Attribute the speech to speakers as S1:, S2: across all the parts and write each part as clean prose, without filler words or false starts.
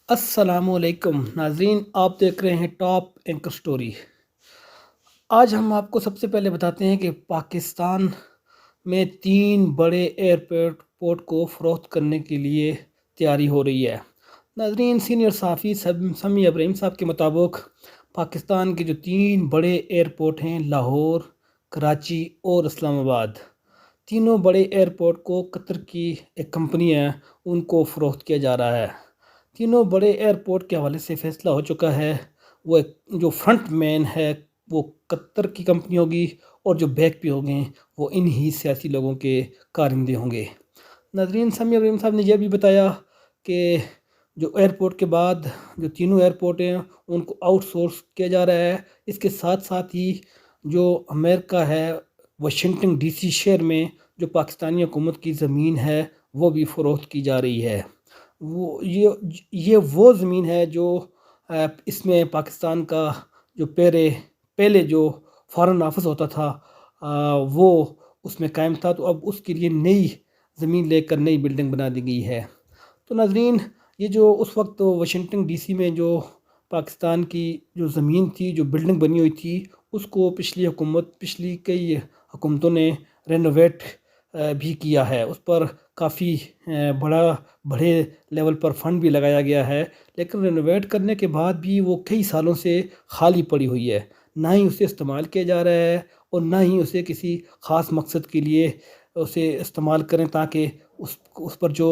S1: السلام علیکم ناظرین، آپ دیکھ رہے ہیں ٹاپ اینکر سٹوری۔ آج ہم آپ کو سب سے پہلے بتاتے ہیں کہ پاکستان میں 3 بڑے ایئرپورٹ کو فروخت کرنے کے لیے تیاری ہو رہی ہے۔ ناظرین، سینئر صحافی سمیع ابراہیم صاحب کے مطابق پاکستان کے جو 3 بڑے ایئرپورٹ ہیں، لاہور، کراچی اور اسلام آباد، تینوں بڑے ایئرپورٹ کو قطر کی ایک کمپنی ہے ان کو فروخت کیا جا رہا ہے۔ تینوں بڑے ایئرپورٹ کے حوالے سے فیصلہ ہو چکا ہے۔ وہ جو فرنٹ مین ہے وہ قطر کی کمپنی ہوگی، اور جو بیک پہ ہوگے وہ انہی سیاسی لوگوں کے کارندے ہوں گے۔ ناظرین، سمیع ابراہیم صاحب نے یہ بھی بتایا کہ جو ایئرپورٹ کے بعد جو تینوں ایئرپورٹ ہیں ان کو آؤٹ سورس کیا جا رہا ہے۔ اس کے ساتھ ساتھ ہی جو امریکہ ہے، واشنگٹن ڈی سی شہر میں جو پاکستانی حکومت کی زمین ہے وہ بھی فروخت کی جا رہی ہے۔ یہ وہ زمین ہے جو اس میں پاکستان کا جو پہلے جو فارن آفس ہوتا تھا وہ اس میں قائم تھا، تو اب اس کے لیے نئی زمین لے کر نئی بلڈنگ بنا دی گئی ہے۔ تو ناظرین، یہ جو اس وقت واشنگٹن ڈی سی میں جو پاکستان کی جو زمین تھی، جو بلڈنگ بنی ہوئی تھی، اس کو پچھلی کئی حکومتوں نے رینوویٹ بھی کیا ہے۔ اس پر کافی بڑے لیول پر فنڈ بھی لگایا گیا ہے، لیکن رینوویٹ کرنے کے بعد بھی وہ کئی سالوں سے خالی پڑی ہوئی ہے۔ نہ ہی اسے استعمال کیا جا رہا ہے، اور نہ ہی اسے کسی خاص مقصد کے لیے اسے استعمال کریں تاکہ اس پر جو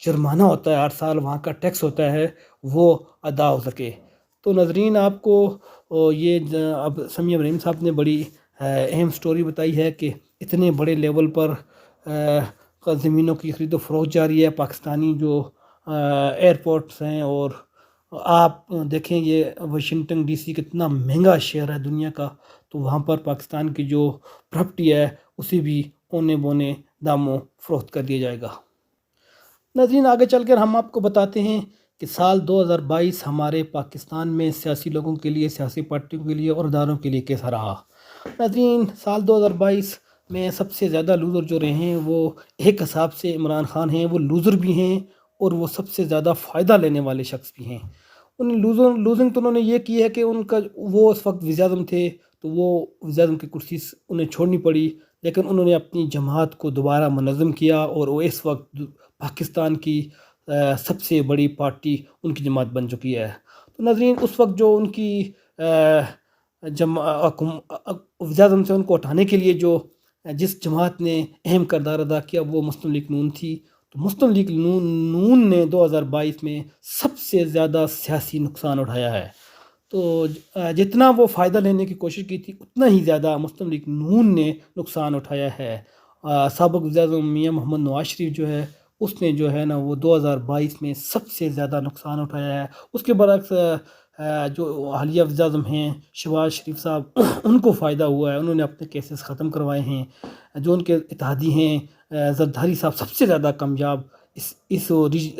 S1: جرمانہ ہوتا ہے ہر سال، وہاں کا ٹیکس ہوتا ہے، وہ ادا ہو سکے۔ تو ناظرین، آپ کو یہ اب سمیع ابراہیم صاحب نے بڑی اہم سٹوری بتائی ہے کہ اتنے بڑے لیول پر زمینوں کی خرید و فروخت جاری ہے۔ پاکستانی جو ایئرپورٹس ہیں، اور آپ دیکھیں یہ واشنگٹن ڈی سی کتنا مہنگا شہر ہے دنیا کا، تو وہاں پر پاکستان کی جو پراپرٹی ہے اسے بھی اونے بونے داموں فروخت کر دیا جائے گا۔ ناظرین، آگے چل کر ہم آپ کو بتاتے ہیں کہ سال 2022 ہمارے پاکستان میں سیاسی لوگوں کے لیے، سیاسی پارٹیوں کے لیے اور اداروں کے لیے کیسا رہا۔ ناظرین، سال 2022 میں سب سے زیادہ لوزر جو رہے ہیں وہ ایک حساب سے عمران خان ہیں۔ وہ لوزر بھی ہیں اور وہ سب سے زیادہ فائدہ لینے والے شخص بھی ہیں۔ لوزنگ تو انہوں نے یہ کی ہے کہ ان کا وہ اس وقت وزیر اعظم تھے، تو وہ وزیر اعظم کی کرسی انہیں چھوڑنی پڑی، لیکن انہوں نے اپنی جماعت کو دوبارہ منظم کیا، اور وہ اس وقت پاکستان کی سب سے بڑی پارٹی ان کی جماعت بن چکی ہے۔ تو ناظرین، اس وقت جو ان کی وزیر اعظم سے ان کو اٹھانے کے لیے جس جماعت نے اہم کردار ادا کیا وہ مسلم لیگ نون تھی۔ تو مسلم لیگ نون نے 2022 میں سب سے زیادہ سیاسی نقصان اٹھایا ہے۔ تو جتنا وہ فائدہ لینے کی کوشش کی تھی، اتنا ہی زیادہ مسلم لیگ نون نے نقصان اٹھایا ہے۔ سابق وزیر اعظم میاں محمد نواز شریف جو ہے، اس نے جو ہے نا وہ 2022 میں سب سے زیادہ نقصان اٹھایا ہے۔ اس کے برعکس جو حالیہ وزیر اعظم ہیں شہباز شریف صاحب، ان کو فائدہ ہوا ہے، انہوں نے اپنے کیسز ختم کروائے ہیں۔ جو ان کے اتحادی ہیں زرداری صاحب، سب سے زیادہ کامیاب اس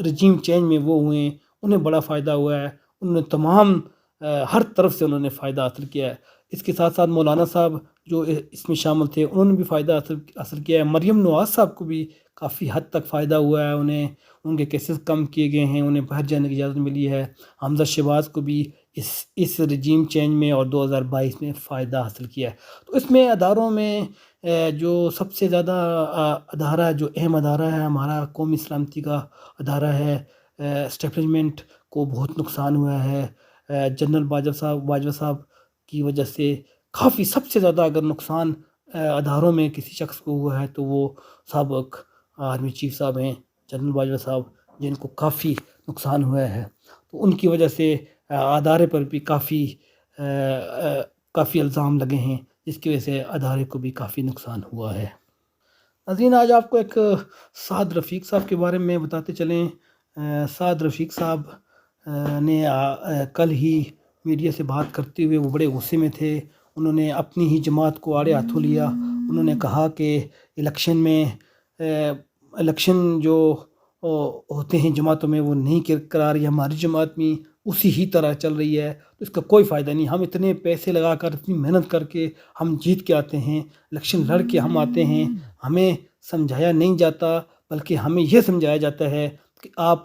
S1: رجیم چینج میں وہ ہوئے ہیں، انہیں بڑا فائدہ ہوا ہے۔ انہوں نے تمام ہر طرف سے انہوں نے فائدہ حاصل کیا ہے۔ اس کے ساتھ ساتھ مولانا صاحب جو اس میں شامل تھے، انہوں نے بھی فائدہ حاصل کیا ہے۔ مریم نواز صاحب کو بھی کافی حد تک فائدہ ہوا ہے، انہیں ان کے کیسز کم کیے گئے ہیں، انہیں باہر جانے کی اجازت ملی ہے۔ حمزہ شہباز کو بھی اس رجیم چینج میں اور 2022 میں فائدہ حاصل کیا ہے۔ تو اس میں اداروں میں جو سب سے زیادہ ادارہ، جو اہم ادارہ ہے ہمارا قومی سلامتی کا ادارہ ہے، اسٹیبلشمنٹ کو بہت نقصان ہوا ہے۔ جنرل باجوہ صاحب کی وجہ سے کافی سب سے زیادہ اگر نقصان اداروں میں کسی شخص کو ہوا ہے تو وہ سابق آرمی چیف صاحب ہیں، جنرل باجوہ صاحب، جن کو کافی نقصان ہوا ہے۔ تو ان کی وجہ سے ادارے پر بھی کافی الزام لگے ہیں، جس کی وجہ سے ادارے کو بھی کافی نقصان ہوا ہے۔ ناظرین، آج آپ کو ایک سعد رفیق صاحب کے بارے میں بتاتے چلیں۔ سعد رفیق صاحب نے کل ہی میڈیا سے بات کرتے ہوئے وہ بڑے غصے میں تھے۔ انہوں نے اپنی ہی جماعت کو آڑے ہاتھوں لیا۔ انہوں نے کہا کہ الیکشن جو ہوتے ہیں جماعتوں میں وہ نہیں کرا رہی، ہماری جماعت میں اسی ہی طرح چل رہی ہے، تو اس کا کوئی فائدہ نہیں۔ ہم اتنے پیسے لگا کر، اتنی محنت کر کے ہم جیت کے آتے ہیں، الیکشن لڑ کے ہم آتے ہیں، ہمیں سمجھایا نہیں جاتا، بلکہ ہمیں یہ سمجھایا جاتا ہے کہ آپ